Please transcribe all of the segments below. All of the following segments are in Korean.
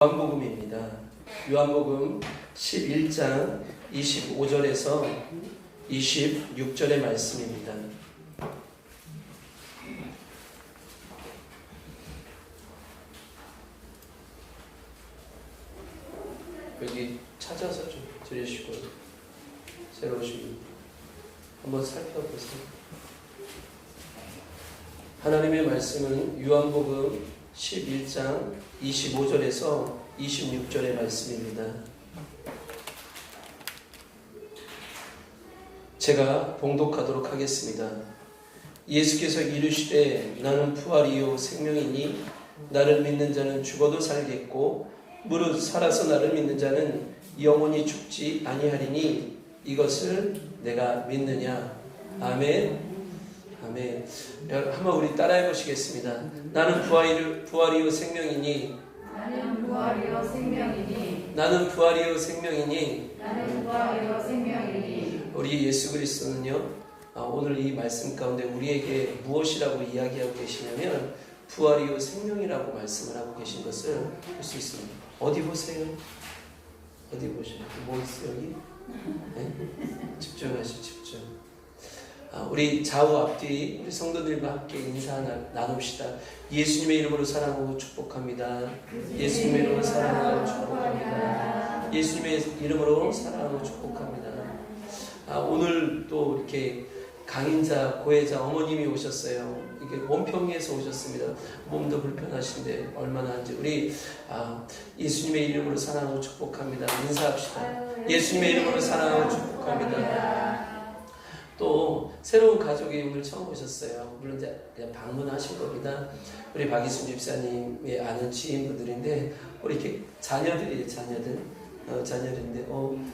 요한복음입니다. 요한복음 11장 25절에서 26절의 말씀입니다. 여기 찾아서 좀 들으시고 새로 오신 분 한번 살펴보세요. 하나님의 말씀은 요한복음 11장 25절에서 26절의 말씀입니다. 제가 봉독하도록 하겠습니다. 예수께서 이르시되 나는 부활이요 생명이니 나를 믿는 자는 죽어도 살겠고 무릇 살아서 나를 믿는 자는 영원히 죽지 아니하리니 이것을 내가 믿느냐. 아멘. 아멘. 한번 우리 따라해 보시겠습니다. 나는 부활이요 생명이니 나는 부활이요 생명이니 나는 부활이요 생명이니 나는 부활이요 생명이니 우리 예수 그리스도는요 오늘 이 말씀 가운데 우리에게 무엇이라고 이야기하고 계시냐면 부활이요 생명이라고 말씀을 하고 계신 것을 볼 수 있습니다. 어디 보세요? 어디 보세요? 뭐 있어요 여기? 네? 집중하시오 집중. 우리 좌우 앞뒤 우리 성도들과 함께 인사 나눕시다. 예수님의 이름으로 사랑하고 축복합니다. 예수님의 이름으로 사랑하고 축복합니다. 예수님의 이름으로 사랑하고 축복합니다. 오늘 또 이렇게 강인자, 고혜자 어머님이 오셨어요. 이게 원평리에서 오셨습니다. 몸도 불편하신데 얼마나 한지 우리 예수님의 이름으로 사랑하고 축복합니다. 인사합시다. 예수님의 이름으로 사랑하고 축복합니다. 또 새로운 가족이 오늘 처음 오셨어요. 물론 이제 그냥 방문하신 겁니다. 우리 박이순 집사님의 아는 지인분들인데 우리 이렇게 자녀들이에요. 자녀들인데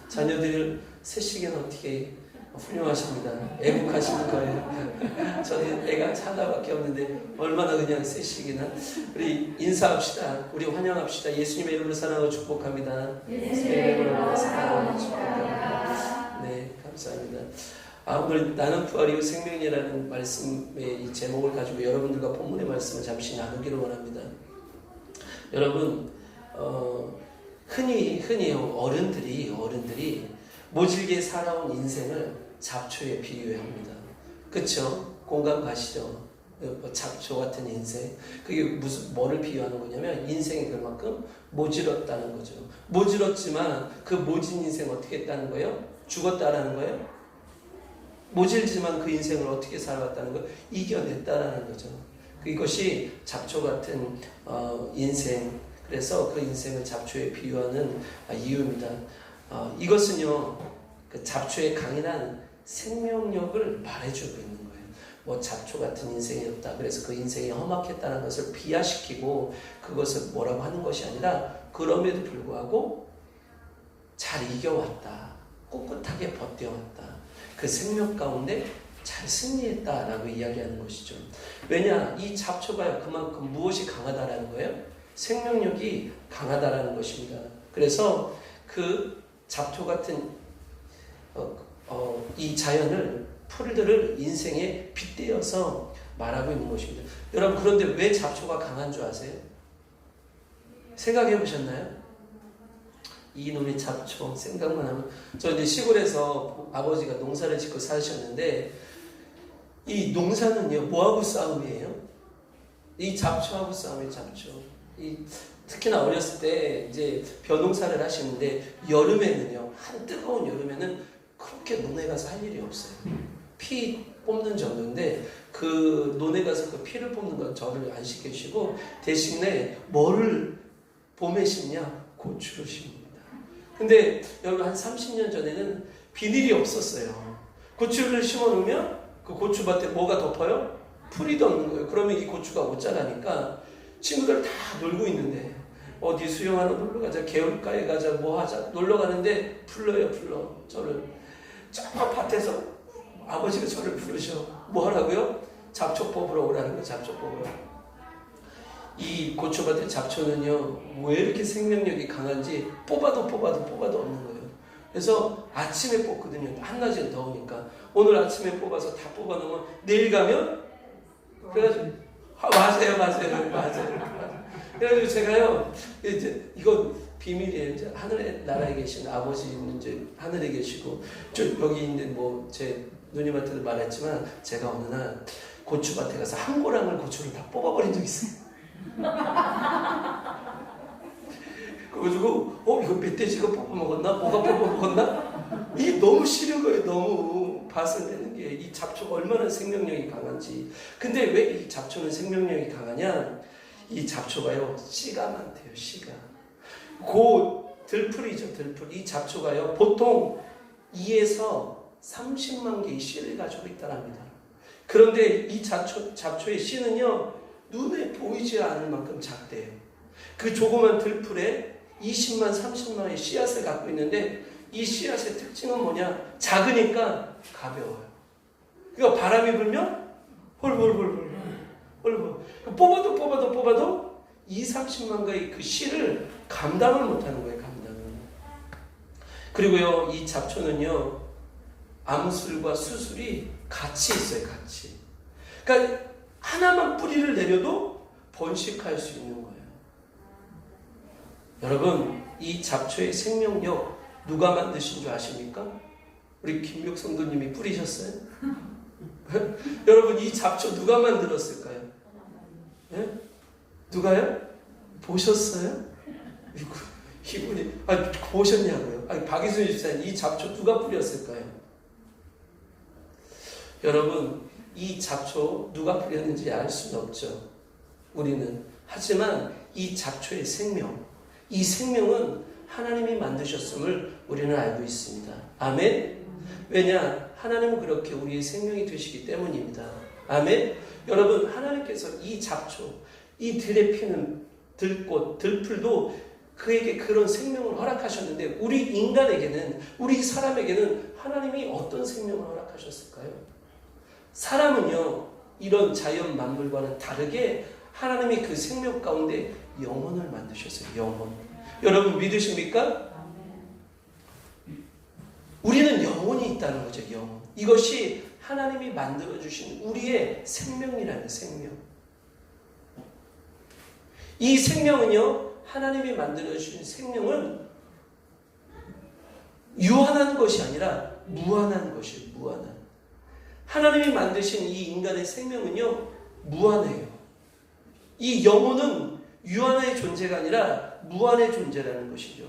자녀들을 셋씩은 어떻게 훌륭하십니다. 애국하시는 거예요. 저는 애가 하나밖에 없는데 얼마나 그냥 셋씩이나. 우리 인사합시다. 우리 환영합시다. 예수님의 이름으로 사랑하고 축복합니다. 예수님의 이름으로 사랑하고 축복합니다. 네, 감사합니다. 오늘 나는 부활이요 생명이라는 말씀의 이 제목을 가지고 여러분들과 본문의 말씀을 잠시 나누기를 원합니다. 여러분 흔히 어른들이 모질게 살아온 인생을 잡초에 비유합니다. 그렇죠? 공감 가시죠? 잡초 같은 인생. 그게 뭐를 비유하는 거냐면 인생이 그만큼 모질었다는 거죠. 모질었지만 그 모진 인생 어떻게 했다는 거예요? 죽었다라는 거예요? 모질지만 그 인생을 어떻게 살아왔다는 걸 이겨냈다라는 거죠. 이것이 잡초 같은 인생. 그래서 그 인생을 잡초에 비유하는 이유입니다. 이것은요, 그 잡초의 강인한 생명력을 말해주고 있는 거예요. 뭐 잡초 같은 인생이었다. 그래서 그 인생이 험악했다는 것을 비하시키고 그것을 뭐라고 하는 것이 아니라 그럼에도 불구하고 잘 이겨왔다. 꿋꿋하게 버텨왔다. 그 생명 가운데 잘 승리했다라고 이야기하는 것이죠. 왜냐? 이 잡초가 그만큼 무엇이 강하다라는 거예요? 생명력이 강하다라는 것입니다. 그래서 그 잡초 같은 이 자연을 풀들을 인생에 빗대어서 말하고 있는 것입니다. 여러분 그런데 왜 잡초가 강한 줄 아세요? 생각해 보셨나요? 이놈의 잡초 생각만 하면 저 이제 시골에서 아버지가 농사를 짓고 사셨는데 이 농사는요 뭐하고 싸움이에요? 이 잡초하고 싸움이에요. 잡초. 특히나 어렸을 때 이제 벼농사를 하시는데 여름에는요 한 뜨거운 여름에는 그렇게 논에 가서 할 일이 없어요. 피 뽑는 정도인데 그 논에 가서 그 피를 뽑는 건 저를 안 시켜주시고 대신에 뭐를 봄에 심냐? 고추를 심습니다. 근데 여러분 한 30년 전에는 비닐이 없었어요. 고추를 심어 놓으면 그 고추밭에 뭐가 덮어요? 풀이 덮는 거예요. 그러면 이 고추가 못 자라니까 친구들 다 놀고 있는데 어디 수영하러 놀러 가자, 개울가에 가자, 뭐 하자 놀러 가는데 불러 저를 저 밭에서 아버지가 저를 부르셔. 뭐 하라고요? 잡초 뽑으러 오라는 거예요. 잡초 뽑으러. 이 고추밭의 잡초는요 왜 이렇게 생명력이 강한지 뽑아도 없는 거예요. 그래서 아침에 뽑거든요. 한낮에 더우니까. 오늘 아침에 뽑아서 다 뽑아놓으면 내일 가면 그래가지고 맞아요. 그래가지고 제가요, 이제 이건 비밀이에요. 이제 하늘의 나라에 계신 아버지는 이제 하늘에 계시고, 여기 있는 뭐 제 누님한테도 말했지만, 제가 어느 날 고추밭에 가서 한 고랑을 고추를 다 뽑아버린 적이 있어요. 그래가지고 이거 멧돼지가 뽑아먹었나? 뭐가 뽑아먹었나? 이게 너무 싫은 거예요. 너무 밭을 내는 게 이 잡초가 얼마나 생명력이 강한지. 근데 왜 이 잡초는 생명력이 강하냐? 이 잡초가요 씨가 많대요. 씨가 들풀이죠. 들풀. 이 잡초가요 보통 2에서 30만 개의 씨를 가지고 있다랍니다. 그런데 이 잡초의 씨는요 눈에 보이지 않을 만큼 작대요. 그 조그만 들풀에 20만 30만의 씨앗을 갖고 있는데, 이 씨앗의 특징은 뭐냐? 작으니까 가벼워요. 그러니까 바람이 불면 홀홀홀홀 뽑아도 2, 30만 개의 그 씨를 감당을 못하는 거예요. 감당을. 그리고요 이 잡초는요 암술과 수술이 같이 있어요. 같이. 그러니까 하나만 뿌리를 내려도 번식할 수 있는 거예요. 여러분, 이 잡초의 생명력 누가 만드신 줄 아십니까? 우리 김육 성도님이 뿌리셨어요? 여러분, 이 잡초 누가 만들었을까요? 네? 누가요? 보셨어요? 이분이 보셨냐고요? 박이순 집사님, 이 잡초 누가 뿌렸을까요? 여러분, 이 잡초 누가 뿌렸는지 알 수는 없죠. 우리는. 하지만 이 잡초의 생명, 이 생명은 하나님이 만드셨음을 우리는 알고 있습니다. 아멘? 왜냐? 하나님은 그렇게 우리의 생명이 되시기 때문입니다. 아멘? 여러분, 하나님께서 이 잡초, 이 들에 피는 들꽃, 들풀도 그에게 그런 생명을 허락하셨는데, 우리 인간에게는, 우리 사람에게는 하나님이 어떤 생명을 허락하셨을까요? 사람은요, 이런 자연 만물과는 다르게 하나님이 그 생명 가운데 영혼을 만드셨어요. 영혼. 여러분 믿으십니까? 우리는 영혼이 있다는 거죠. 영혼. 이것이 하나님이 만들어주신 우리의 생명이라는 생명. 이 생명은요, 하나님이 만들어주신 생명은 유한한 것이 아니라 무한한 것이에요. 무한한. 하나님이 만드신 이 인간의 생명은요, 무한해요. 이 영혼은 유한의 존재가 아니라 무한의 존재라는 것이죠.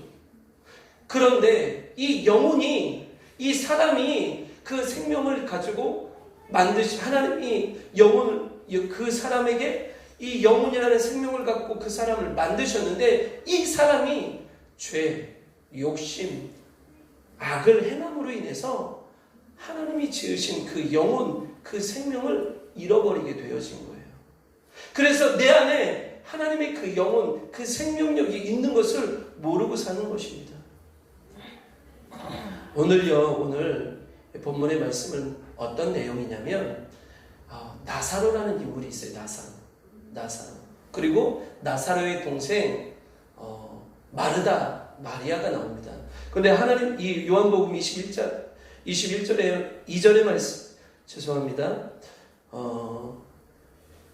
그런데 이 영혼이, 이 사람이 그 생명을 가지고 하나님이 영혼을, 그 사람에게 이 영혼이라는 생명을 갖고 그 사람을 만드셨는데, 이 사람이 죄, 욕심, 악을 행함으로 인해서 하나님이 지으신 그 영혼, 그 생명을 잃어버리게 되어진 거예요. 그래서 내 안에 하나님의 그 영혼, 그 생명력이 있는 것을 모르고 사는 것입니다. 오늘 본문의 말씀은 어떤 내용이냐면, 나사로라는 인물이 있어요. 나사로. 그리고 나사로의 동생 마리아가 나옵니다. 그런데 하나님, 이 요한복음 21절에 2절의 말씀, 죄송합니다.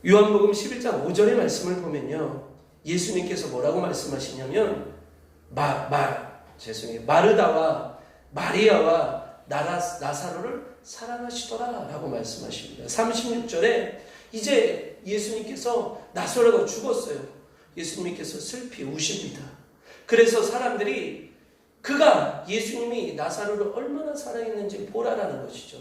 요한복음 11장 5절의 말씀을 보면요, 예수님께서 뭐라고 말씀하시냐면, 마르다와 마리아와 나사로를 사랑하시더라 라고 말씀하십니다. 36절에 이제 예수님께서 나사로가 죽었어요. 예수님께서 슬피 우십니다. 그래서 사람들이 예수님이 나사로를 얼마나 사랑했는지 보라라는 것이죠.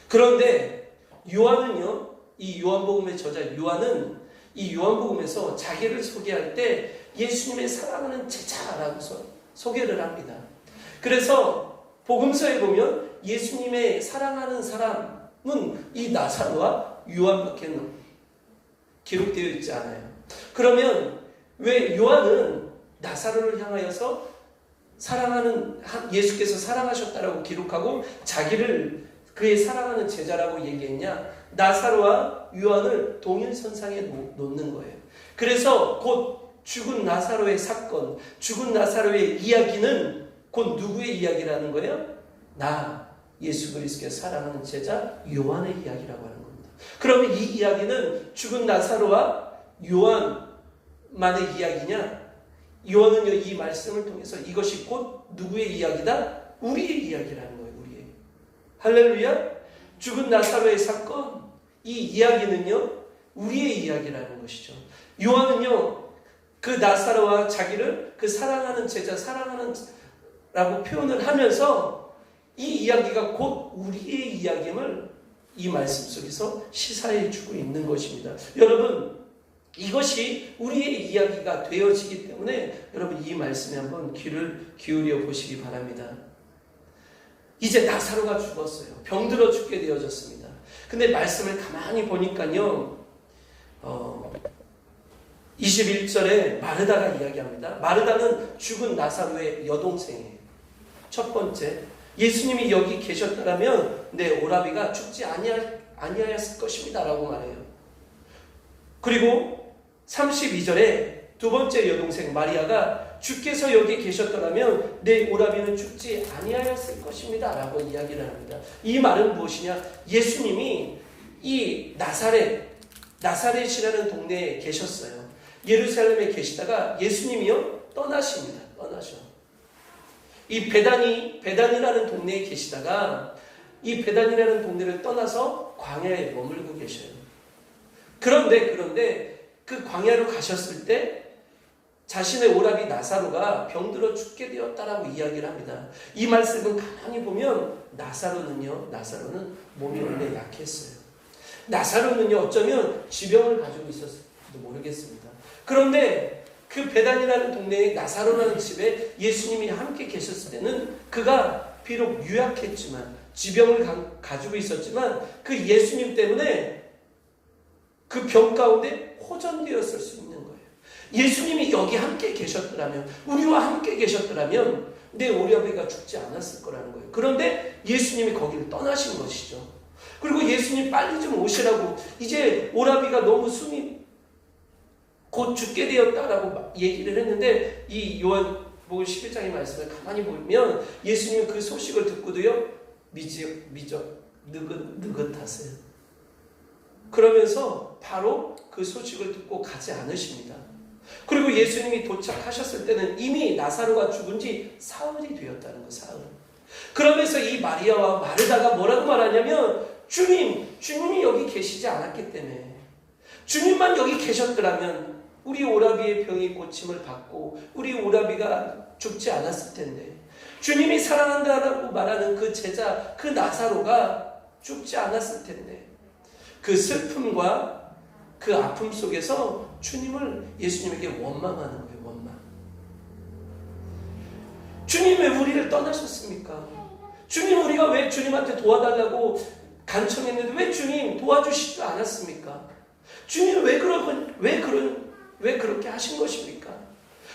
그런데 요한은요, 이 요한복음의 저자 요한은 이 요한복음에서 자기를 소개할 때 예수님의 사랑하는 제자라고 소개를 합니다. 그래서 복음서에 보면 예수님의 사랑하는 사람은 이 나사로와 요한밖에 기록되어 있지 않아요. 그러면 왜 요한은 나사로를 향하여서 예수께서 사랑하셨다라고 기록하고 자기를 그의 사랑하는 제자라고 얘기했냐? 나사로와 요한을 동일선상에 놓는 거예요. 그래서 곧 죽은 나사로의 사건, 죽은 나사로의 이야기는 곧 누구의 이야기라는 거예요? 예수 그리스도께서 사랑하는 제자 요한의 이야기라고 하는 겁니다. 그러면 이 이야기는 죽은 나사로와 요한, 누구만의 이야기냐? 요한은요, 이 말씀을 통해서 이것이 곧 누구의 이야기다? 우리의 이야기라는 거예요. 우리의. 할렐루야. 죽은 나사로의 사건, 이 이야기는요 우리의 이야기라는 것이죠. 요한은요 그 나사로와 자기를 그 사랑하는 제자, 사랑하는 라고 표현을 하면서 이 이야기가 곧 우리의 이야기임을 이 말씀 속에서 시사해 주고 있는 것입니다. 여러분, 이것이 우리의 이야기가 되어지기 때문에 여러분 이 말씀에 한번 귀를 기울여 보시기 바랍니다. 이제 나사로가 죽었어요. 병들어 죽게 되어졌습니다. 근데 말씀을 가만히 보니까요 21절에 마르다가 이야기합니다. 마르다는 죽은 나사로의 여동생이에요. 첫 번째, 예수님이 여기 계셨더라면 내 오라비가 죽지 아니하였을 것입니다 라고 말해요. 그리고 32절에 두 번째 여동생 마리아가 주께서 여기 계셨더라면 내 오라비는 죽지 아니하였을 것입니다 라고 이야기를 합니다. 이 말은 무엇이냐? 예수님이 이 나사렛이라는 동네에 계셨어요. 예루살렘에 계시다가 예수님이요 떠나십니다. 떠나셔. 이 베단이라는 동네에 계시다가 이 베단이라는 동네를 떠나서 광야에 머물고 계셔요. 그런데 그 광야로 가셨을 때 자신의 오라비 나사로가 병들어 죽게 되었다라고 이야기를 합니다. 이 말씀은 가만히 보면 나사로는 몸이 원래 약했어요. 나사로는요 어쩌면 지병을 가지고 있었을지도 모르겠습니다. 그런데 그 베단이라는 동네에 나사로라는 집에 예수님이 함께 계셨을 때는 그가 비록 유약했지만 지병을 가지고 있었지만 그 예수님 때문에 그 병 가운데 호전되었을 수 있는 거예요. 예수님이 여기 함께 계셨더라면, 우리와 함께 계셨더라면 내 오라비가 죽지 않았을 거라는 거예요. 그런데 예수님이 거기를 떠나신 것이죠. 그리고 예수님 빨리 좀 오시라고, 이제 오라비가 너무 숨이 곧 죽게 되었다라고 얘기를 했는데 이 요한복음 11장의 말씀을 가만히 보면 예수님은 그 소식을 듣고도요 느긋하세요. 그러면서 바로 그 소식을 듣고 가지 않으십니다. 그리고 예수님이 도착하셨을 때는 이미 나사로가 죽은 지 사흘이 되었다는 거, 사흘. 그러면서 이 마리아와 마르다가 뭐라고 말하냐면 주님이 여기 계시지 않았기 때문에, 주님만 여기 계셨더라면 우리 오라비의 병이 고침을 받고 우리 오라비가 죽지 않았을 텐데, 주님이 사랑한다라고 말하는 그 제자, 그 나사로가 죽지 않았을 텐데, 그 슬픔과 그 아픔 속에서 예수님에게 원망하는 거예요. 원망. 주님 왜 우리를 떠나셨습니까? 주님, 우리가 왜 주님한테 도와달라고 간청했는데 왜 주님 도와주시지 않았습니까? 주님 왜 그렇게 하신 것입니까?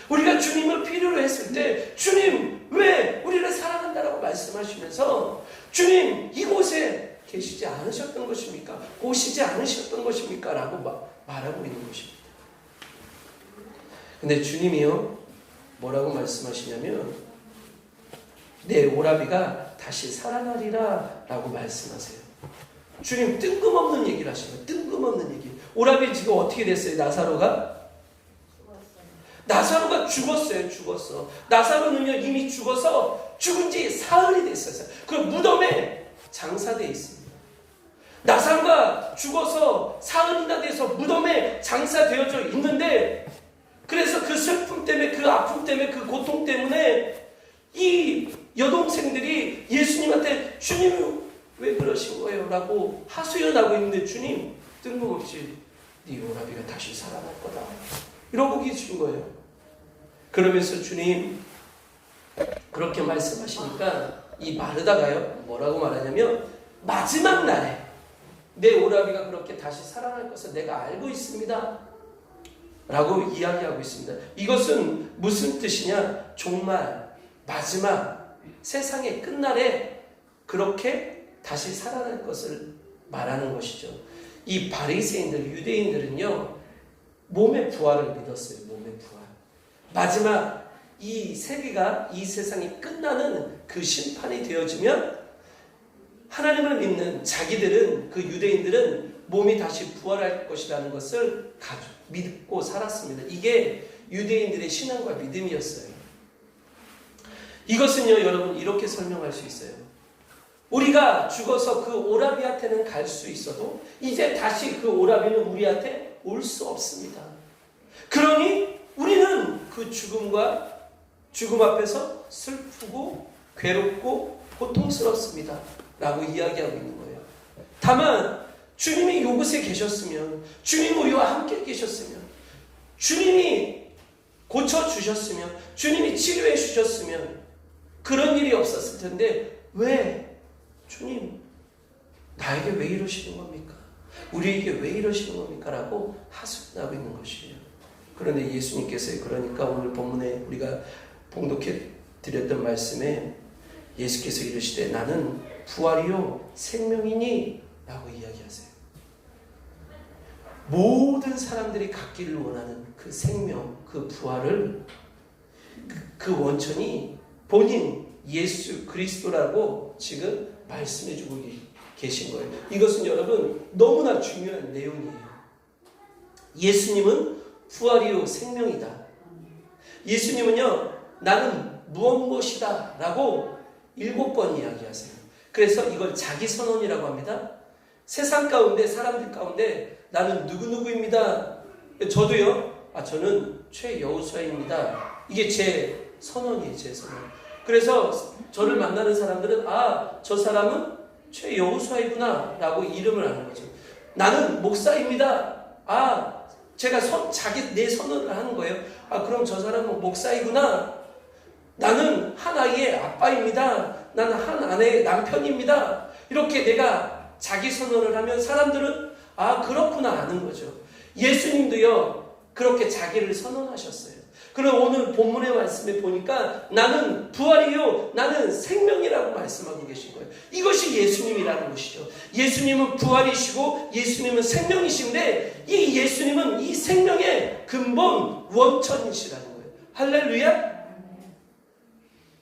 우리가 주님을 필요로 했을 때 주님 왜 우리를 사랑한다라고 말씀하시면서 주님 이곳에 계시지 않으셨던 것입니까? 오시지 않으셨던 것입니까? 라고 말하고 있는 것입니다. 근데 주님이요 뭐라고 말씀하시냐면 내 오라비가 다시 살아나리라 라고 말씀하세요. 주님 뜬금없는 얘기를 하시는 거예요. 뜬금없는 얘기. 오라비 지금 어떻게 됐어요? 나사로가 죽었어. 나사로는요 이미 죽어서 죽은 지 사흘이 됐어요. 그 무덤에 장사되어 있습니다. 나사로가 죽어서 사흘이나 돼서 무덤에 장사되어져 있는데, 그래서 그 슬픔 때문에, 그 아픔 때문에, 그 고통 때문에 이 여동생들이 예수님한테 주님 왜 그러신 거예요? 라고 하소연하고 있는데 주님 뜬금없이 네 오라비가 다시 살아날 거다 이러고 계신 거예요. 그러면서 주님 그렇게 말씀하시니까 이 마르다가요 뭐라고 말하냐면 마지막 날에 내 오라비가 그렇게 다시 살아날 것을 내가 알고 있습니다 라고 이야기하고 있습니다. 이것은 무슨 뜻이냐? 정말 마지막 세상의 끝날에 그렇게 다시 살아날 것을 말하는 것이죠. 이 바리새인들, 유대인들은요 몸의 부활을 믿었어요. 몸의 부활. 마지막 이 세계가, 이 세상이 끝나는 그 심판이 되어지면 하나님을 믿는 자기들은, 그 유대인들은 몸이 다시 부활할 것이라는 것을 믿고 살았습니다. 이게 유대인들의 신앙과 믿음이었어요. 이것은요, 여러분, 이렇게 설명할 수 있어요. 우리가 죽어서 그 오라비한테는 갈 수 있어도 이제 다시 그 오라비는 우리한테 올 수 없습니다. 그러니 우리는 그 죽음 앞에서 슬프고 괴롭고 고통스럽습니다 라고 이야기하고 있는 거예요. 다만 주님이 이곳에 계셨으면, 주님 우리와 함께 계셨으면, 주님이 고쳐주셨으면, 주님이 치료해 주셨으면 그런 일이 없었을 텐데 왜 주님 나에게 왜 이러시는 겁니까? 우리에게 왜 이러시는 겁니까? 라고 하소연하고 있는 것이에요. 그런데 예수님께서 그러니까 오늘 본문에 우리가 봉독해 드렸던 말씀에 예수께서 이르시되 나는 부활이요 생명이니 라고 이야기하세요. 모든 사람들이 갖기를 원하는 그 생명, 그 부활을 그 원천이 본인 예수 그리스도라고 지금 말씀해주고 계신 거예요. 이것은 여러분 너무나 중요한 내용이에요. 예수님은 부활이요 생명이다. 예수님은요 나는 무엇이다 라고 7번 이야기하세요. 그래서 이걸 자기 선언이라고 합니다. 세상 가운데 사람들 가운데 나는 누구누구입니다. 저도요. 저는 최여호수아입니다. 이게 제 선언이에요. 제 선언. 그래서 저를 만나는 사람들은 저 사람은 최여호수아이구나 라고 이름을 아는 거죠. 나는 목사입니다. 제가 내 선언을 하는 거예요. 그럼 저 사람은 목사이구나. 나는 한 아이의 아빠입니다. 나는 한 아내의 남편입니다. 이렇게 내가 자기 선언을 하면 사람들은 그렇구나 아는 거죠. 예수님도요 그렇게 자기를 선언하셨어요. 그럼 오늘 본문의 말씀에 보니까 나는 부활이요 나는 생명이라고 말씀하고 계신 거예요. 이것이 예수님이라는 것이죠. 예수님은 부활이시고 예수님은 생명이신데 이 예수님은 이 생명의 근본 원천이시라는 거예요. 할렐루야.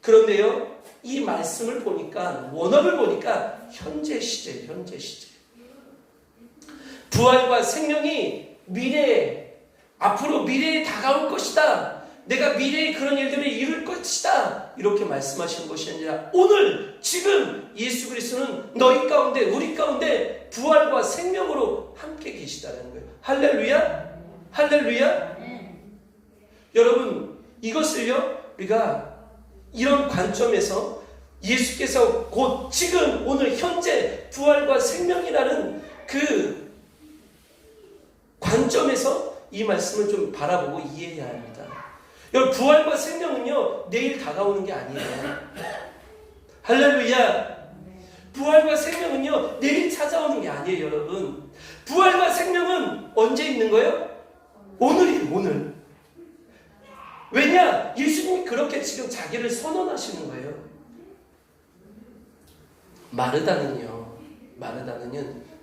그런데요 이 말씀을 보니까 원어를 보니까 현재 시제 부활과 생명이 앞으로 미래에 다가올 것이다. 내가 미래에 그런 일들을 이룰 것이다. 이렇게 말씀하시는 것이 아니라 오늘 지금 예수 그리스도는 너희 가운데 우리 가운데 부활과 생명으로 함께 계시다는 거예요. 할렐루야. 할렐루야. 여러분 이것을요 우리가 이런 관점에서 예수께서 곧 지금 오늘 현재 부활과 생명이라는 그 관점에서 이 말씀을 좀 바라보고 이해해야 합니다. 여러분 부활과 생명은요 내일 다가오는 게 아니에요. 할렐루야. 부활과 생명은요 내일 찾아오는 게 아니에요. 여러분 부활과 생명은 언제 있는 거예요? 오늘이에요. 오늘. 왜냐? 예수님이 그렇게 지금 자기를 선언하시는 거예요.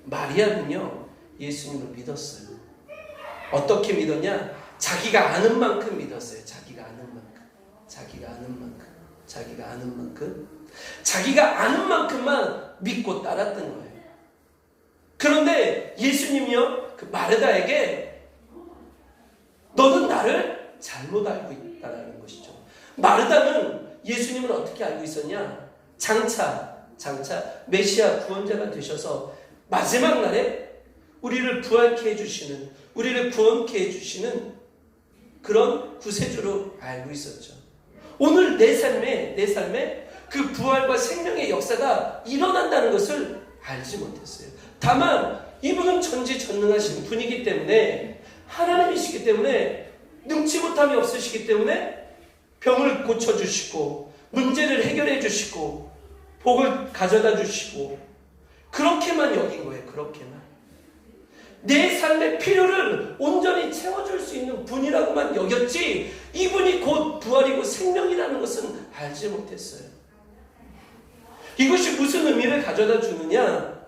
마리아는요 예수님을 믿었어요. 어떻게 믿었냐? 자기가 아는 만큼 믿었어요. 자기가 아는 만큼만 믿고 따랐던 거예요. 그런데 예수님이요 그 마르다에게 너는 나를 잘못 알고 있다는 것이죠. 마르다는 예수님을 어떻게 알고 있었냐? 장차 메시아 구원자가 되셔서 마지막 날에 우리를 부활케 해주시는, 우리를 구원케 해주시는 그런 구세주로 알고 있었죠. 오늘 내 삶에 그 부활과 생명의 역사가 일어난다는 것을 알지 못했어요. 다만 이분은 전지전능하신 분이기 때문에, 하나님이시기 때문에, 능치 못함이 없으시기 때문에 병을 고쳐주시고 문제를 해결해 주시고 복을 가져다 주시고 그렇게만 여긴 거예요. 그렇게만. 내 삶의 필요를 온전히 채워줄 수 있는 분이라고만 여겼지 이분이 곧 부활이고 생명이라는 것은 알지 못했어요. 이것이 무슨 의미를 가져다 주느냐?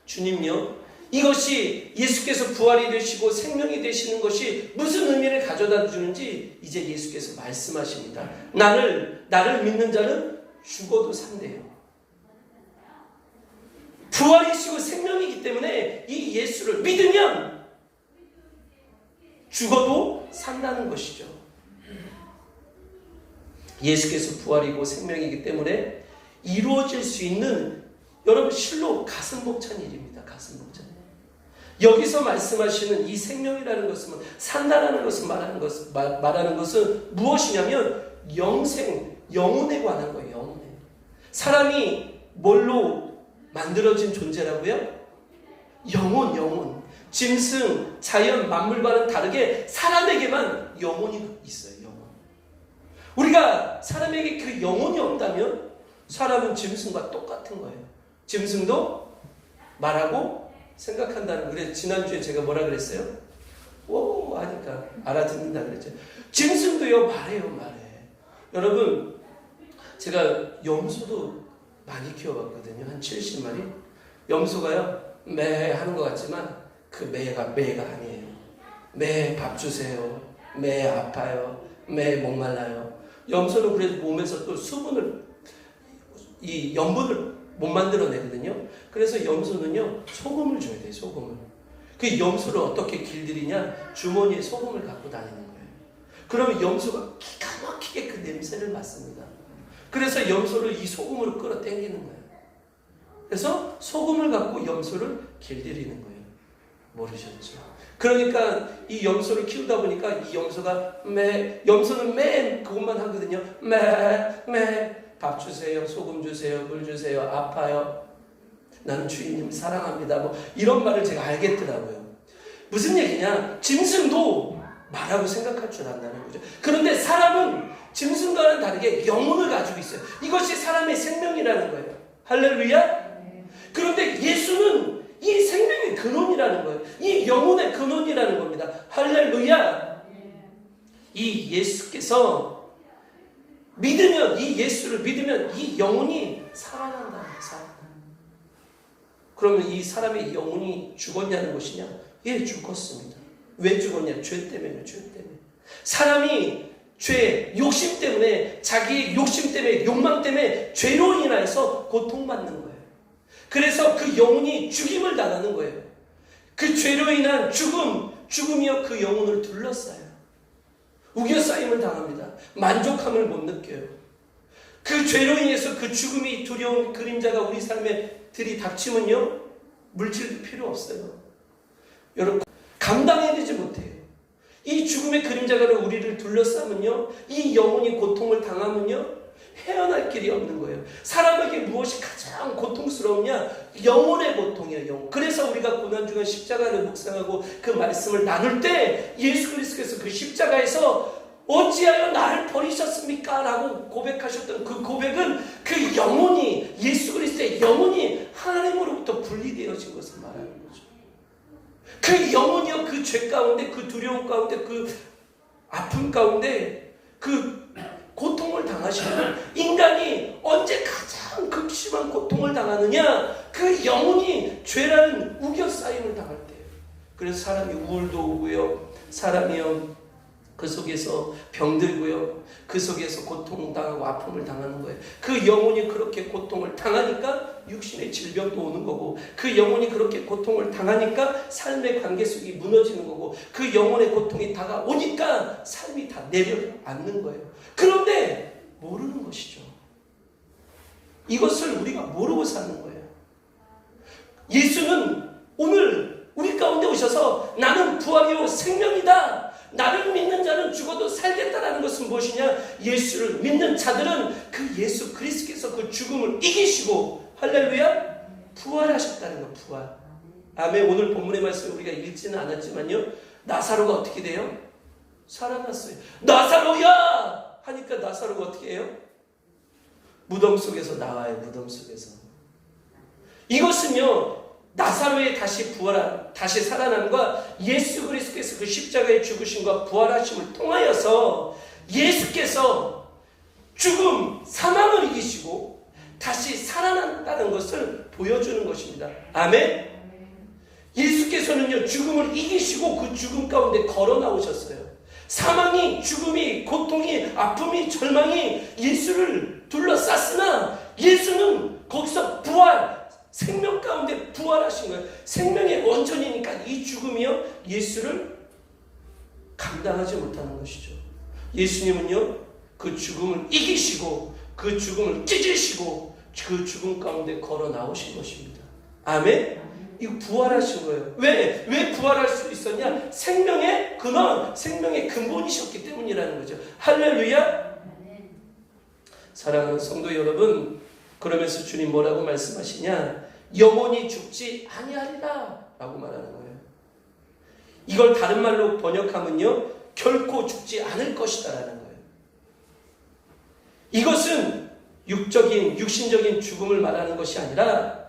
주님요, 이것이 예수께서 부활이 되시고 생명이 되시는 것이 무슨 의미를 가져다 주는지 이제 예수께서 말씀하십니다. 나를 믿는 자는 죽어도 산대요. 부활이시고 생명이기 때문에 이 예수를 믿으면 죽어도 산다는 것이죠. 예수께서 부활이고 생명이기 때문에 이루어질 수 있는, 여러분 실로 가슴 벅찬 일입니다. 가슴 벅찬 일. 여기서 말씀하시는 이 생명이라는 것은, 산다라는 것을 말하는 것은 무엇이냐면 영생, 영혼에 관한 거예요. 영혼에. 사람이 뭘로 만들어진 존재라고요? 영혼. 짐승, 자연, 만물과는 다르게 사람에게만 영혼이 있어요. 영혼. 우리가 사람에게 그 영혼이 없다면 사람은 짐승과 똑같은 거예요. 짐승도 말하고 생각한다는 거예요. 그래서 지난주에 제가 뭐라 그랬어요? 오 하니까 알아듣는다 그랬죠. 짐승도요 말해. 여러분 제가 염소도 많이 키워봤거든요. 한 70마리. 염소가요 매 하는 것 같지만 그 매가 아니에요. 매 밥 주세요. 매 아파요. 매 목말라요. 염소는 그래서 몸에서 또 수분을, 이 염분을 못 만들어내거든요. 그래서 염소는요 소금을 줘야 돼요. 소금을. 그 염소를 어떻게 길들이냐, 주머니에 소금을 갖고 다니는 거예요. 그러면 염소가 기가 막히게 그 냄새를 맡습니다. 그래서 염소를 이 소금으로 끌어당기는 거예요. 그래서 소금을 갖고 염소를 길들이는 거예요. 모르셨죠? 그러니까 이 염소를 키우다 보니까 이 염소가 염소는 매 그것만 하거든요. 매 밥 주세요, 소금 주세요, 물 주세요, 아파요, 나는 주인님 사랑합니다, 뭐 이런 말을 제가 알겠더라고요. 무슨 얘기냐? 짐승도 말하고 생각할 줄 안다는 거죠. 그런데 사람은 짐승과는 다르게 영혼을 가지고 있어요. 이것이 사람의 생명이라는 거예요. 할렐루야. 그런데 예수는 이 생명의 근원이라는 거예요. 이 영혼의 근원이라는 겁니다. 할렐루야. 이 예수께서 믿으면, 이 예수를 믿으면 이 영혼이 살아난다. 그러면 이 사람의 영혼이 죽었냐는 것이냐? 예, 죽었습니다. 왜 죽었냐? 죄 때문에. 사람이 죄, 욕심 때문에, 자기의 욕심 때문에, 욕망 때문에 죄로 인해서 고통받는 거예요. 그래서 그 영혼이 죽임을 당하는 거예요. 그 죄로 인한 죽음이요 그 영혼을 둘러싸요. 우겨싸임을 당합니다. 만족함을 못 느껴요. 그 죄로 인해서 그 죽음이 두려운 그림자가 우리 삶에 들이닥치면요 물질도 필요 없어요. 여러분 감당해내지 못해요. 이 죽음의 그림자가 우리를 둘러싸면요 이 영혼이 고통을 당하면요 헤어날 길이 없는 거예요. 사람에게 무엇이 가장 고통스러우냐? 영혼의 고통이에요. 영혼. 그래서 우리가 고난주간 십자가를 묵상하고 그 말씀을 나눌 때 예수 그리스도께서 그 십자가에서 어찌하여 나를 버리셨습니까? 라고 고백하셨던 그 고백은 그 영혼이, 예수 그리스도의 영혼이 하나님으로부터 분리되어진 것을 말하는 거죠. 그 영혼이요 그 죄 가운데, 그 두려움 가운데, 그 아픔 가운데 그 고통을 당하시는, 인간이 언제 가장 극심한 고통을 당하느냐? 그 영혼이 죄라는 우겨싸임을 당할 때. 그래서 사람이 우울도 오고요, 사람이요 그 속에서 병들고요, 그 속에서 고통당하고 아픔을 당하는 거예요. 그 영혼이 그렇게 고통을 당하니까 육신의 질병도 오는 거고, 그 영혼이 그렇게 고통을 당하니까 삶의 관계 속이 무너지는 거고, 그 영혼의 고통이 다가오니까 삶이 다 내려앉는 거예요. 그런데 모르는 것이죠. 이것을 우리가 모르고 사는 거예요. 예수는 오늘 우리 가운데 오셔서 나는 부활이요 생명이다, 나를 믿는 자는 죽어도 살겠다라는 것은 무엇이냐? 예수를 믿는 자들은 그 예수 그리스도께서 그 죽음을 이기시고, 할렐루야, 부활하셨다는 거. 부활. 아멘. 오늘 본문의 말씀을 우리가 읽지는 않았지만요, 나사로가 어떻게 돼요? 살아났어요. 나사로야 하니까 나사로가 어떻게 해요? 무덤 속에서 나와요. 무덤 속에서. 이것은요 나사로의 다시 살아남과 예수 그리스도께서 그 십자가의 죽으심과 부활하심을 통하여서 예수께서 죽음, 사망을 이기시고 다시 살아난다는 것을 보여주는 것입니다. 아멘. 예수께서는요 죽음을 이기시고 그 죽음 가운데 걸어 나오셨어요. 사망이, 죽음이, 고통이, 아픔이, 절망이 예수를 둘러쌌으나 예수는 거기서 부활, 생명 가운데 부활하신 거예요. 생명의 원천이니까 이 죽음이요 예수를 감당하지 못하는 것이죠. 예수님은요 그 죽음을 이기시고 그 죽음을 찢으시고 그 죽음 가운데 걸어 나오신 것입니다. 아멘. 이거 부활하신 거예요. 왜 부활할 수 있었냐? 생명의 근원, 생명의 근본이셨기 때문이라는 거죠. 할렐루야. 사랑하는 성도 여러분, 그러면서 주님 뭐라고 말씀하시냐? 영원히 죽지 아니하리라 라고 말하는 거예요. 이걸 다른 말로 번역하면요 결코 죽지 않을 것이다 라는 거예요. 이것은 육신적인 죽음을 말하는 것이 아니라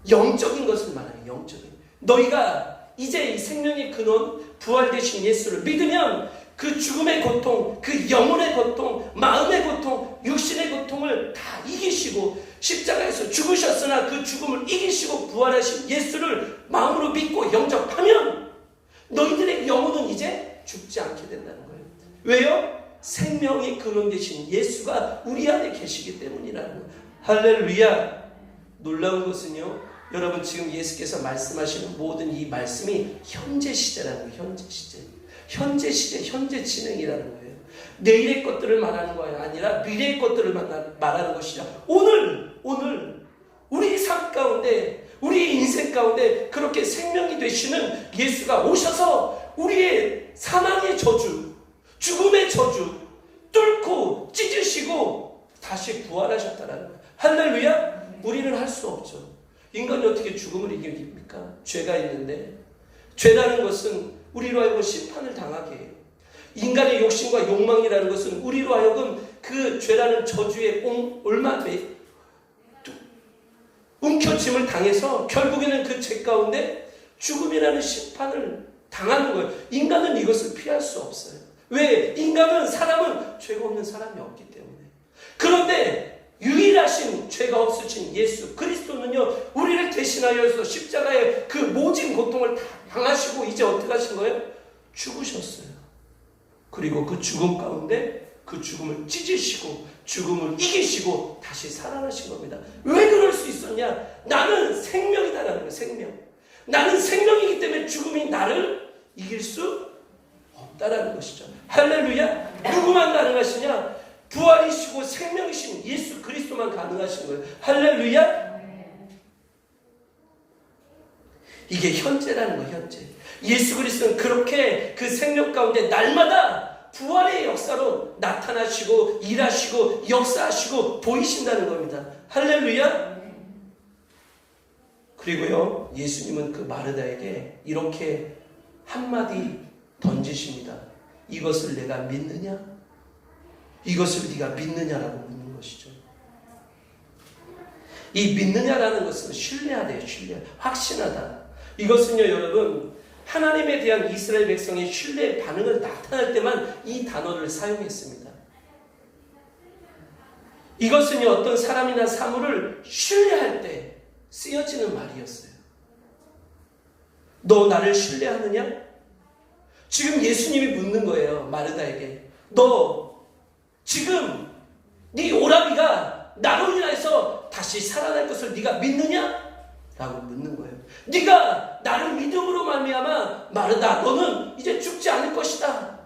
영적인 것을 말하는 거예요. 영적인. 너희가 이제 이 생명의 근원 부활되신 예수를 믿으면 그 죽음의 고통, 그 영혼의 고통, 마음의 고통, 육신의 고통을 다 이기시고 십자가에서 죽으셨으나 그 죽음을 이기시고 부활하신 예수를 마음으로 믿고 영접하면 너희들의 영혼은 이제 죽지 않게 된다는 거예요. 왜요? 생명의 근원 되신 예수가 우리 안에 계시기 때문이라는 거예요. 할렐루야. 놀라운 것은요 여러분 지금 예수께서 말씀하시는 모든 이 말씀이 현재 시제라는 거예요. 현재 시제, 현재 진행이라는 거예요. 내일의 것들을 말하는 것이 아니라 미래의 것들을 말하는 것이라 오늘 우리 삶 가운데 우리 인생 가운데 그렇게 생명이 되시는 예수가 오셔서 우리의 사망의 저주, 죽음의 저주 뚫고 찢으시고 다시 부활하셨다는 거예요. 할렐루야. 우리는 할 수 없죠. 인간이 어떻게 죽음을 이깁니까? 죄가 있는데 죄라는 것은 우리로 하여금 심판을 당하게 해요. 인간의 욕심과 욕망이라는 것은 우리로 하여금 그 죄라는 저주에 움켜짐을 당해서 결국에는 그 죄 가운데 죽음이라는 심판을 당하는 거예요. 인간은 이것을 피할 수 없어요. 왜? 사람은 죄가 없는 사람이 없기 때문에. 그런데 유일하신 죄가 없으신 예수 그리스도는요 우리를 대신하여서 십자가에 그 모진 고통을 다 당하시고 이제 어떻게 하신 거예요? 죽으셨어요. 그리고 그 죽음 가운데 그 죽음을 찢으시고 죽음을 이기시고 다시 살아나신 겁니다. 왜 그럴 수 있었냐? 나는 생명이다라는 거예요. 생명. 나는 생명이기 때문에 죽음이 나를 이길 수 없다라는 것이죠. 할렐루야. 누구만 가능하시냐? 부활이시고 생명이신 예수 그리스도만 가능하신 거예요. 할렐루야. 이게 현재라는 거예요. 현재. 예수 그리스도는 그렇게 그 생명 가운데 날마다 부활의 역사로 나타나시고 일하시고 역사하시고 보이신다는 겁니다. 할렐루야. 그리고요 예수님은 그 마르다에게 이렇게 한마디 던지십니다. 이것을 내가 믿느냐? 이것을 네가 믿느냐라고 묻는 것이죠. 이 믿느냐라는 것은 신뢰하대요. 확신하다. 이것은요 여러분 하나님에 대한 이스라엘 백성의 신뢰의 반응을 나타낼 때만 이 단어를 사용했습니다. 이것은요 어떤 사람이나 사물을 신뢰할 때 쓰여지는 말이었어요. 너 나를 신뢰하느냐? 지금 예수님이 묻는 거예요. 마르다에게. 너 지금 네 오라비가 나로 인해서 다시 살아날 것을 네가 믿느냐? 라고 묻는 거예요. 네가 나를 믿음으로 말미암아 마르다 너는 이제 죽지 않을 것이다.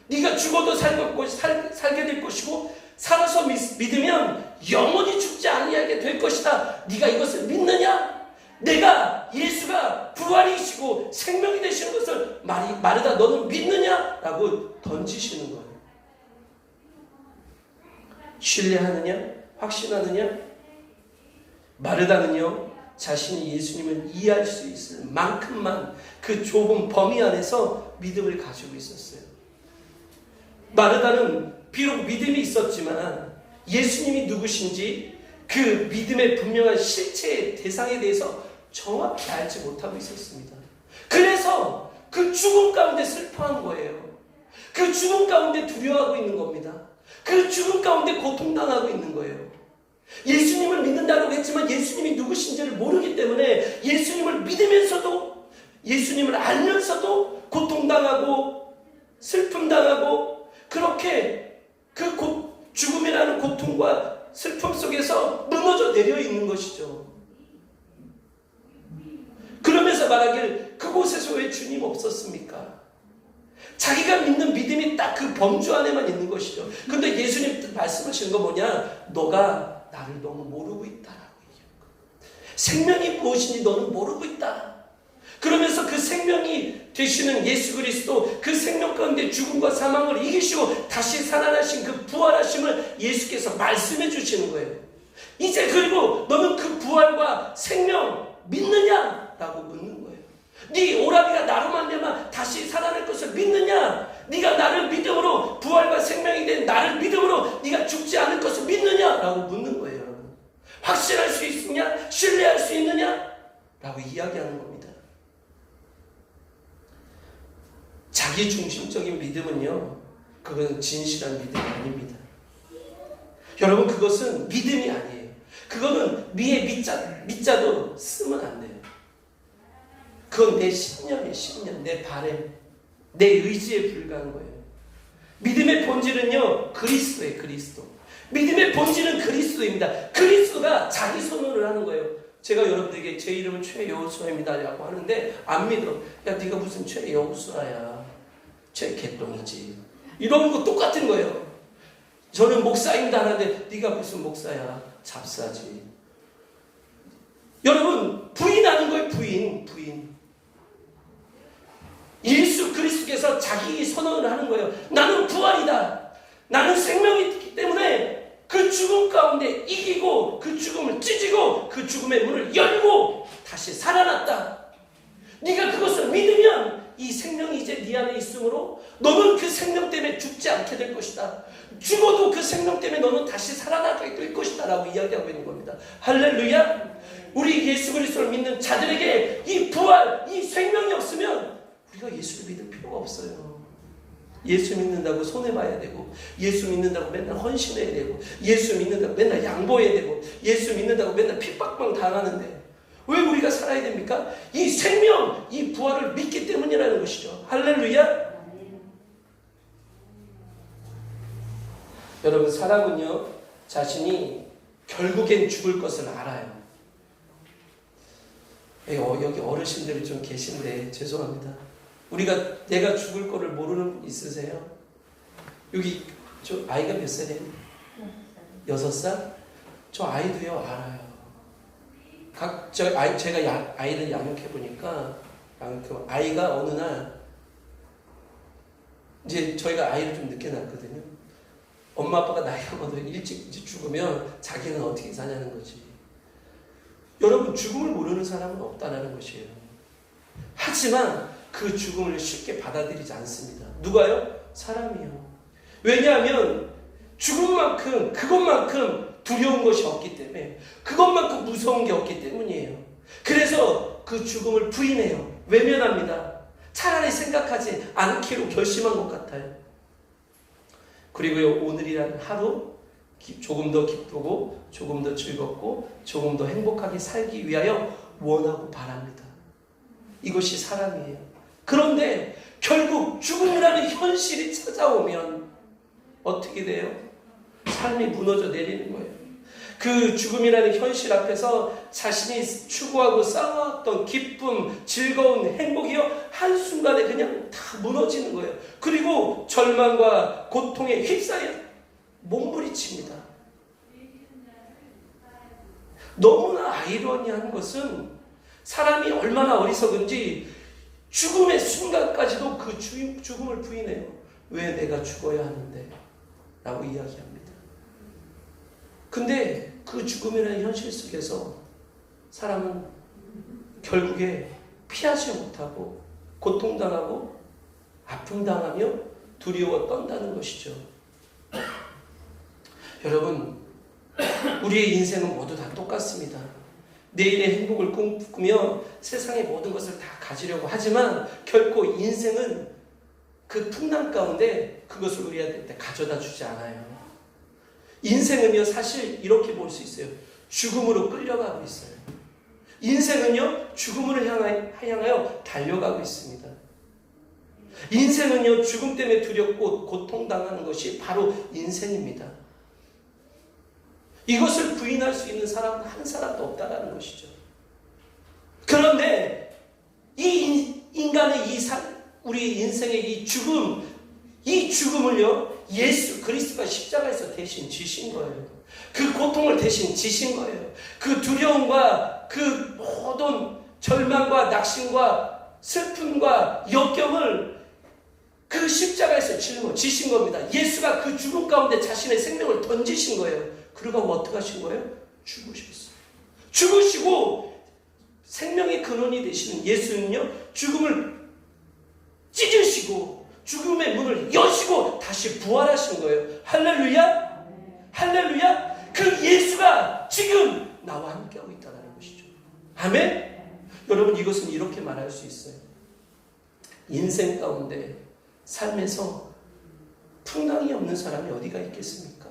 네가 죽어도 살게 될 것이고 살아서 믿으면 영원히 죽지 아니하게 될 것이다. 네가 이것을 믿느냐? 내가 예수가 부활이시고 생명이 되시는 것을 마르다 너는 믿느냐? 라고 던지시는 거예요. 신뢰하느냐? 확신하느냐? 마르다는요 자신이 예수님을 이해할 수 있을 만큼만 그 좁은 범위 안에서 믿음을 가지고 있었어요. 마르다는 비록 믿음이 있었지만 예수님이 누구신지 그 믿음의 분명한 실체의 대상에 대해서 정확히 알지 못하고 있었습니다. 그래서 그 죽음 가운데 슬퍼한 거예요. 그 죽음 가운데 두려워하고 있는 겁니다. 그 죽음 가운데 고통당하고 있는 거예요. 예수님을 믿는다고 했지만 예수님이 누구신지를 모르기 때문에 예수님을 믿으면서도 예수님을 알면서도 고통당하고 슬픔당하고 그렇게 그 죽음이라는 고통과 슬픔 속에서 무너져 내려 있는 것이죠. 그러면서 말하길 그곳에서 왜 주님 없었습니까? 자기가 믿는 믿음이 딱 그 범주 안에만 있는 것이죠. 근데 예수님 말씀하시는 거 뭐냐? 너가 나를 너무 모르고 있다라고 얘기하는 거예요. 생명이 무엇인지 너는 모르고 있다. 그러면서 그 생명이 되시는 예수 그리스도, 그 생명 가운데 죽음과 사망을 이기시고 다시 살아나신 그 부활하심을 예수께서 말씀해 주시는 거예요. 이제 그리고 너는 그 부활과 생명 믿느냐? 라고 묻는 거예요. 네 오라비가 나로 말미암아 다시 살아날 것을 믿느냐? 네가 나를 믿음으로 부활과 생명이 된 나를 믿음으로 네가 죽지 않을 것을 믿느냐? 라고 묻는 거예요. 여러분. 확신할 수 있느냐? 신뢰할 수 있느냐? 라고 이야기하는 겁니다. 자기 중심적인 믿음은요, 그건 진실한 믿음이 아닙니다. 여러분, 그것은 믿음이 아니에요. 그거는 미의 미자도 쓰면 안 돼요. 그건 내 신념이에요. 신념, 내 바람, 내 의지에 불과한 거예요. 믿음의 본질은요, 그리스도예요. 그리스도. 믿음의 본질은 그리스도입니다. 그리스도가 자기 선언을 하는 거예요. 제가 여러분들에게 제 이름은 최여호수아입니다 라고 하는데 안 믿어. 야, 네가 무슨 최여호수아야. 최개똥이지. 이런 거 똑같은 거예요. 저는 목사입니다 하는데 네가 무슨 목사야. 잡사지. 여러분, 부인하는 거예요. 부인. 예수 그리스도께서 자기 선언을 하는 거예요. 나는 부활이다. 나는 생명이 있기 때문에 그 죽음 가운데 이기고 그 죽음을 찢고 그 죽음의 문을 열고 다시 살아났다. 네가 그것을 믿으면 이 생명이 이제 네 안에 있으므로 너는 그 생명 때문에 죽지 않게 될 것이다. 죽어도 그 생명 때문에 너는 다시 살아나게 될 것이다 라고 이야기하고 있는 겁니다. 할렐루야. 우리 예수 그리스도를 믿는 자들에게 이 부활, 이 생명이 없으면 우리가 예수를 믿을 필요가 없어요. 예수 믿는다고 손해봐야 되고, 예수 믿는다고 맨날 헌신해야 되고, 예수 믿는다고 맨날 양보해야 되고, 예수 믿는다고 맨날 핍박만 당하는데 왜 우리가 살아야 됩니까? 이 생명, 이 부활을 믿기 때문이라는 것이죠. 할렐루야. 여러분, 사람은요 자신이 결국엔 죽을 것을 알아요. 여기 어르신들이 좀 계신데 죄송합니다. 내가 죽을 거를 모르는 분 있으세요? 여기 저 아이가 몇 살이에요? 6살? 저 아이도요 알아요. 제가 아이를 양육해 보니까 아이가 어느 날 이제 저희가 아이를 좀 늦게 낳았거든요. 엄마 아빠가 나이가 먹어도 일찍 이제 죽으면 자기는 어떻게 사냐는 거지. 여러분, 죽음을 모르는 사람은 없다라는 것이에요. 하지만 그 죽음을 쉽게 받아들이지 않습니다. 누가요? 사람이요. 왜냐하면 죽음만큼 그것만큼 두려운 것이 없기 때문에, 그것만큼 무서운 게 없기 때문이에요. 그래서 그 죽음을 부인해요. 외면합니다. 차라리 생각하지 않기로 결심한 것 같아요. 그리고요, 오늘이라는 하루 조금 더 기쁘고 조금 더 즐겁고 조금 더 행복하게 살기 위하여 원하고 바랍니다. 이것이 사람이에요. 그런데 결국 죽음이라는 현실이 찾아오면 어떻게 돼요? 삶이 무너져 내리는 거예요. 그 죽음이라는 현실 앞에서 자신이 추구하고 쌓아왔던 기쁨, 즐거운 행복이요 한순간에 그냥 다 무너지는 거예요. 그리고 절망과 고통에 휩싸여 몸부리칩니다. 너무나 아이러니한 것은 사람이 얼마나 어리석은지 죽음의 순간까지도 그 죽음을 부인해요. 왜 내가 죽어야 하는데? 라고 이야기합니다. 근데 그 죽음이라는 현실 속에서 사람은 결국에 피하지 못하고 고통당하고 아픔당하며 두려워 떤다는 것이죠. 여러분, 우리의 인생은 모두 다 똑같습니다. 내일의 행복을 꿈꾸며 세상의 모든 것을 다 가지려고 하지만 결코 인생은 그 풍랑 가운데 그것을 우리한테 가져다 주지 않아요. 인생은요 사실 이렇게 볼 수 있어요. 죽음으로 끌려가고 있어요. 인생은요 죽음으로 향하여 달려가고 있습니다. 인생은요 죽음 때문에 두렵고 고통당하는 것이 바로 인생입니다. 이것을 부인할 수 있는 사람은 한 사람도 없다라는 것이죠. 그런데 이 인간의 우리 인생의 이 죽음을요, 예수 그리스도가 십자가에서 대신 지신 거예요. 그 고통을 대신 지신 거예요. 그 두려움과 그 모든 절망과 낙심과 슬픔과 역경을 그 십자가에서 짊어지신 겁니다. 예수가 그 죽음 가운데 자신의 생명을 던지신 거예요. 그리고 어떻게 하신 거예요? 죽으셨어요. 죽으시고 생명의 근원이 되시는 예수는요, 죽음을 찢으시고 죽음의 문을 여시고 다시 부활하신 거예요. 할렐루야! 할렐루야! 그 예수가 지금 나와 함께하고 있다는 것이죠. 아멘? 여러분, 이것은 이렇게 말할 수 있어요. 인생 가운데 삶에서 풍랑이 없는 사람이 어디가 있겠습니까?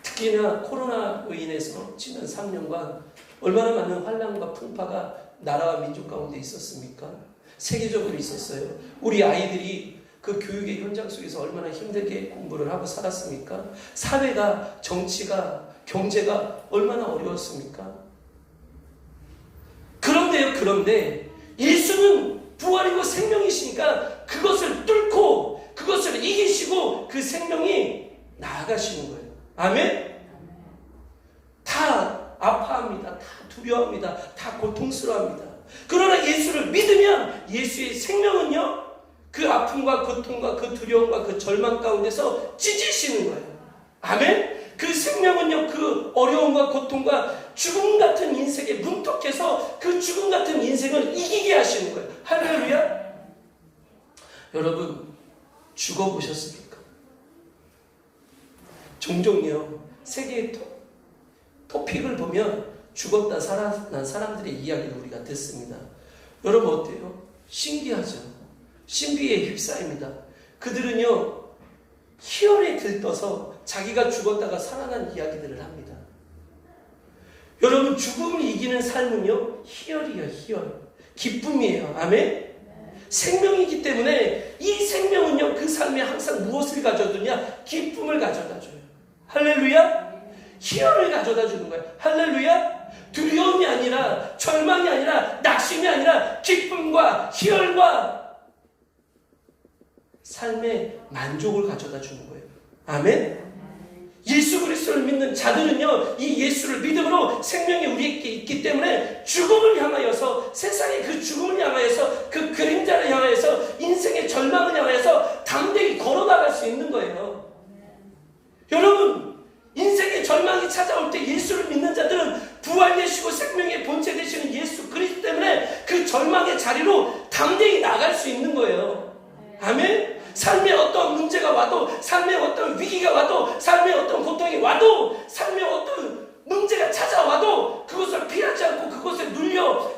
특히나 코로나로 인해서 지난 3년간 얼마나 많은 환난과 풍파가 나라와 민족 가운데 있었습니까? 세계적으로 있었어요. 우리 아이들이 그 교육의 현장 속에서 얼마나 힘들게 공부를 하고 살았습니까? 사회가, 정치가, 경제가 얼마나 어려웠습니까? 그런데 예수는 부활이고 생명이시니까 그것을 뚫고 그것을 이기시고 그 생명이 나아가시는 거예요. 아멘? 다 아파합니다. 다 두려워합니다. 다 고통스러워합니다. 그러나 예수를 믿으면 예수의 생명은요, 그 아픔과 고통과 그 두려움과 그 절망 가운데서 찢으시는 거예요. 아멘? 그 생명은요, 그 어려움과 고통과 죽음 같은 인생에 문턱해서 그 죽음 같은 인생을 이기게 하시는 거예요. 할렐루야? 여러분, 죽어보셨습니까? 종종요, 세계의 토픽을 보면 죽었다 살아난 사람들의 이야기를 우리가 듣습니다. 여러분 어때요? 신기하죠? 신비에 휩싸입니다. 그들은요, 희열에 들떠서 자기가 죽었다가 살아난 이야기들을 합니다. 여러분, 죽음을 이기는 삶은요, 희열이에요. 희열. 기쁨이에요. 아멘? 생명이기 때문에 이 생명은요, 그 삶에 항상 무엇을 가져두냐? 기쁨을 가져다줘요. 할렐루야? 희열을 가져다 주는 거예요. 할렐루야? 두려움이 아니라, 절망이 아니라, 낙심이 아니라 기쁨과 희열과 삶의 만족을 가져다 주는 거예요. 아멘? 예수 그리스도를 믿는 자들은요, 이 예수를 믿음으로 생명이 우리에게 있기 때문에 죽음을 향하여서, 세상의 그 죽음을 향하여서, 그 그림자를 향하여서, 인생의 절망을 향하여서 담대히 걸어나갈 수 있는 거예요. 여러분, 인생의 절망이 찾아올 때 예수를 믿는 자들은 부활되시고 생명의 본체 되시는 예수 그리스도 때문에 그 절망의 자리로 담대히 나갈 수 있는 거예요. 아멘? 삶에 어떤 문제가 와도, 삶에 어떤 위기가 와도, 삶에 어떤 고통이 와도, 삶에 어떤 문제가 찾아와도 그것을 피하지 않고 그것을 눌려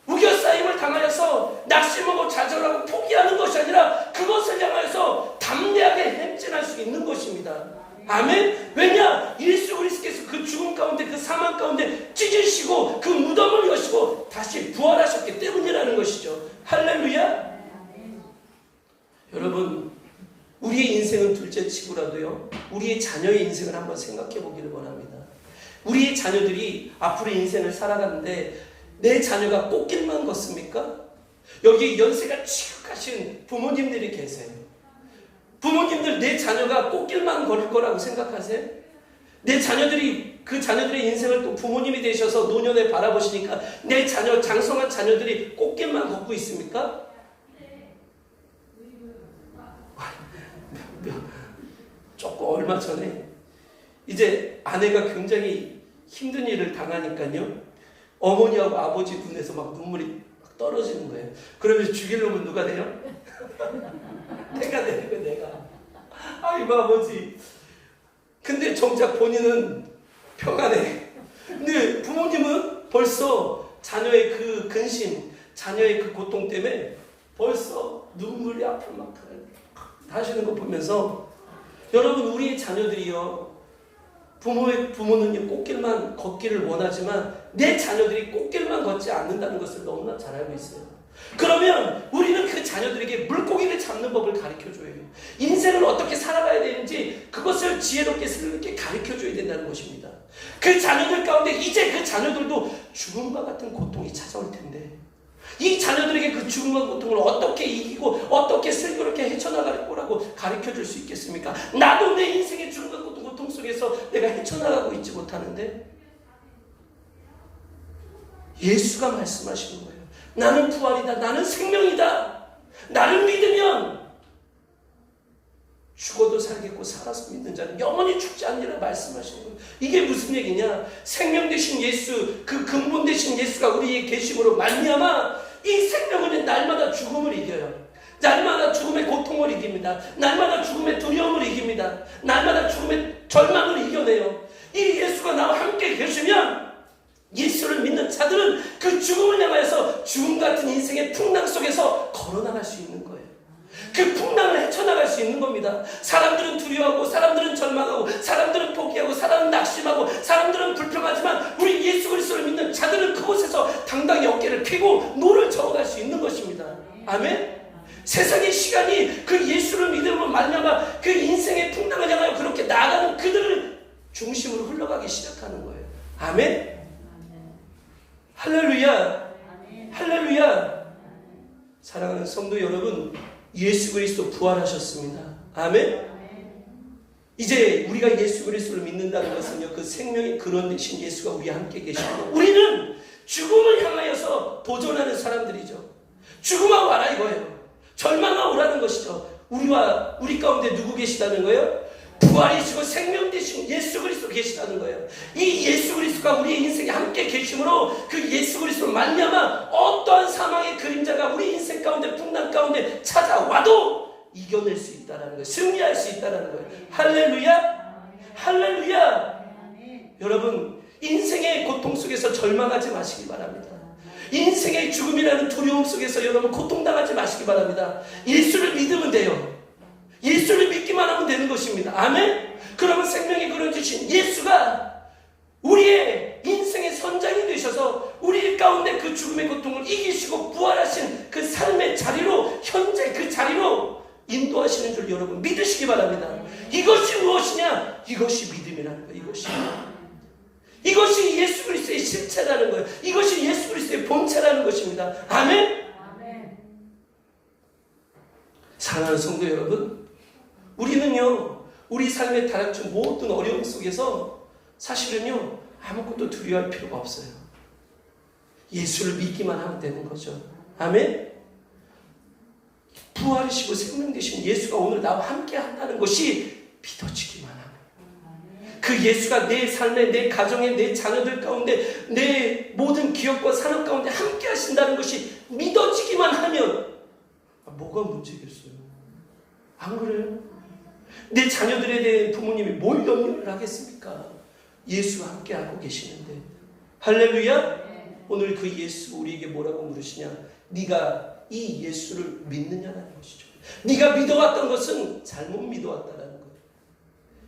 우겨싸임을 당하여서 낙심하고 좌절하고 포기하는 것이 아니라 그것을 향하여서 담대하게 행진할 수 있는 것입니다. 아멘? 왜냐? 예수 그리스도께서 그 죽음 가운데, 그 사망 가운데 찢으시고 그 무덤을 여시고 다시 부활하셨기 때문이라는 것이죠. 할렐루야? 여러분, 우리의 인생은 둘째 치고라도요, 우리의 자녀의 인생을 한번 생각해 보기를 원합니다. 우리의 자녀들이 앞으로 인생을 살아가는데 내 자녀가 꽃길만 걷습니까? 여기 연세가 지극하신 부모님들이 계세요. 부모님들, 내 자녀가 꽃길만 걸을 거라고 생각하세요? 내 자녀들이, 그 자녀들의 인생을 또 부모님이 되셔서 노년에 바라보시니까 내 자녀, 장성한 자녀들이 꽃길만 걷고 있습니까? 조금 얼마 전에 이제 아내가 굉장히 힘든 일을 당하니까요, 어머니하고 아버지 눈에서 막 눈물이 막 떨어지는 거예요. 그러면서 죽일 놈은 누가 돼요? 내가 되는 거야, 내가. 아이고 아버지. 근데 정작 본인은 평안해. 근데 부모님은 벌써 자녀의 그 근심, 자녀의 그 고통 때문에 벌써 눈물이 앞을 막 하시는 거 보면서, 여러분, 우리의 자녀들이요, 부모는 꽃길만 걷기를 원하지만 내 자녀들이 꽃길만 걷지 않는다는 것을 너무나 잘 알고 있어요. 그러면 우리는 그 자녀들에게 물고기를 잡는 법을 가르쳐줘야 해요. 인생을 어떻게 살아가야 되는지 그것을 지혜롭게 스럽게 가르쳐줘야 된다는 것입니다. 그 자녀들 가운데 이제 그 자녀들도 죽음과 같은 고통이 찾아올 텐데 이 자녀들에게 그 죽음과 고통을 어떻게 이기고 어떻게 슬기롭게 헤쳐나갈 거라고 가르쳐줄 수 있겠습니까? 나도 내 인생의 죽음과 고통 속에서 내가 헤쳐나가고 있지 못하는데 예수가 말씀하시는 거예요. 나는 부활이다. 나는 생명이다. 나를 믿으면 죽어도 살겠고 살아서 믿는 자는 영원히 죽지 않으리라 말씀하시는 거예요. 이게 무슨 얘기냐? 생명 되신 예수, 그 근본 되신 예수가 우리의 계심으로 말미암아 이 생명은 날마다 죽음을 이겨요. 날마다 죽음의 고통을 이깁니다. 날마다 죽음의 두려움을 이깁니다. 날마다 죽음의 절망을 이겨내요. 이 예수가 나와 함께 계시면 예수를 믿는 자들은 그 죽음을 향하여서 죽음 같은 인생의 풍랑 속에서 걸어나갈 수 있는 거예요. 그 풍랑을 헤쳐나갈 수 있는 겁니다. 사람들은 두려워하고 사람들은 절망하고 사람들은 포기하고 사람은 낙심하고 사람들은 불평하지만 우리 예수 그리스도를 믿는 자들은 그곳에서 당당히 어깨를 펴고 노를 저어갈 수 있는 것입니다. 아멘? 세상의 시간이 그 예수를 믿음으로 말미암아 그 인생의 풍랑을 향하여 그렇게 나아가는 그들을 중심으로 흘러가기 시작하는 거예요. 아멘? 할렐루야! 할렐루야! 사랑하는 성도 여러분, 예수 그리스도 부활하셨습니다. 아멘? 이제 우리가 예수 그리스도를 믿는다는 것은요, 그 생명의 근원 되신 예수가 우리와 함께 계시고, 우리는 죽음을 향하여서 도전하는 사람들이죠. 죽음아 와라 이거예요. 절망아 오라는 것이죠. 우리 가운데 누구 계시다는 거예요? 부활이시고 생명 되신 예수 그리스도 계시다는 거예요. 이 예수 그리스도가 우리의 인생에 함께 계심으로 그 예수 그리스도 말미암아 어떠한 사망의 그림자가 우리 인생 가운데 풍랑 가운데 찾아와도 이겨낼 수 있다는 거예요. 승리할 수 있다는 거예요. 할렐루야! 할렐루야! 여러분, 인생의 고통 속에서 절망하지 마시기 바랍니다. 인생의 죽음이라는 두려움 속에서 여러분 고통당하지 마시기 바랍니다. 예수를 믿으면 돼요. 예수를 믿기만 하면 되는 것입니다. 아멘? 그러면 생명의 근원 주신 예수가 우리의 인생의 선장이 되셔서 우리 가운데 그 죽음의 고통을 이기시고 부활하신 그 삶의 자리로 현재 그 자리로 인도하시는 줄 여러분 믿으시기 바랍니다. 이것이 무엇이냐? 이것이 믿음이라는 거예요. 이것이 예수 그리스도의 실체라는 거예요. 이것이 예수 그리스도의 본체라는 것입니다. 아멘? 사랑하는 성도 여러분, 우리는요, 우리 삶에 닥친 모든 어려움 속에서 사실은요, 아무것도 두려워할 필요가 없어요. 예수를 믿기만 하면 되는 거죠. 아멘? 부활이시고 생명 되신 예수가 오늘 나와 함께 한다는 것이 믿어지기만 하면, 그 예수가 내 삶에, 내 가정에, 내 자녀들 가운데, 내 모든 기업과 산업 가운데 함께 하신다는 것이 믿어지기만 하면 뭐가 문제겠어요? 안 그래요? 내 자녀들에 대해 부모님이 뭘 염려를 하겠습니까? 예수와 함께 하고 계시는데. 할렐루야? 오늘 그 예수 우리에게 뭐라고 물으시냐? 네가 이 예수를 믿느냐라는 것이죠. 네가 믿어왔던 것은 잘못 믿어왔다라는 거예요.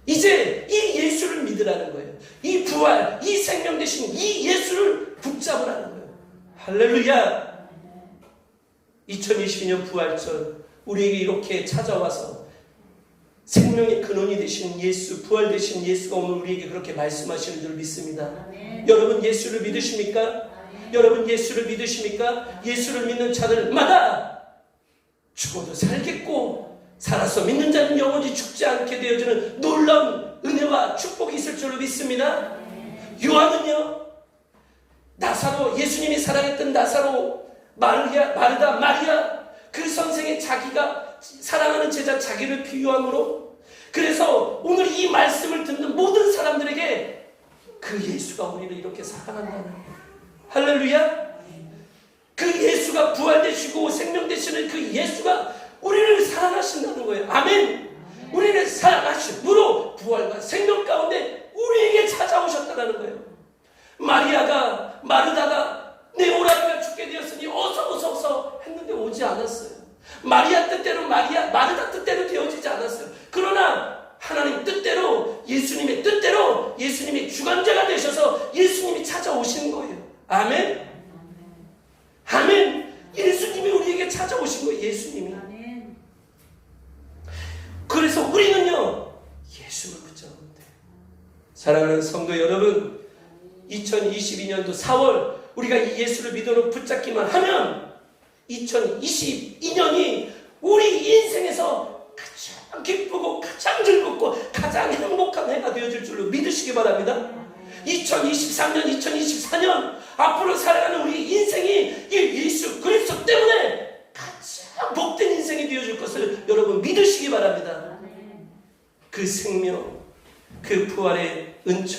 이제 이 예수를 믿으라는 거예요. 이 부활, 이 생명 되신 이 예수를 붙잡으라는 거예요. 할렐루야! 2022년 부활절 우리에게 이렇게 찾아와서 생명의 근원이 되신 예수, 부활 되신 예수가 오늘 우리에게 그렇게 말씀하시는 줄 믿습니다. 여러분 예수를 믿으십니까? 여러분 예수를 믿으십니까? 예수를 믿는 자들마다 죽어도 살겠고 살아서 믿는 자는 영원히 죽지 않게 되어주는 놀라운 은혜와 축복이 있을 줄로 믿습니다. 요한은요, 나사로, 예수님이 사랑했던 나사로, 마르다, 마리아, 그 선생의 자기가 사랑하는 제자 자기를 비유함으로, 그래서 오늘 이 말씀을 듣는 모든 사람들에게 그 예수가 우리를 이렇게 사랑한다는 거예요. 할렐루야! 그 예수가 부활되시고 생명되시는 그 예수가 우리를 사랑하신다는 거예요. 아멘! 우리를 사랑하심으로 부활과 생명 가운데 우리에게 찾아오셨다는 거예요. 마리아가, 마르다가 내 오라비가 죽게 되었으니 어서 했는데 오지 않았어요. 마리아 뜻대로 마르다 뜻대로 되어지지 않았어요. 그러나 하나님 뜻대로, 예수님의 뜻대로 예수님이 주관자가 되셔서 예수님이 찾아오시는 거예요. 아멘? 아멘! 예수님이 사랑하는 성도 여러분, 2022년도 4월 우리가 이 예수를 믿음으로 붙잡기만 하면 2022년이 우리 인생에서 가장 기쁘고 가장 즐겁고 가장 행복한 해가 되어질 줄로 믿으시기 바랍니다. 2023년, 2024년 앞으로 살아가는 우리 인생이 이 예수 그리스도 때문에 가장 복된 인생이 되어질 것을 여러분 믿으시기 바랍니다. 그 생명, 그 부활의 은총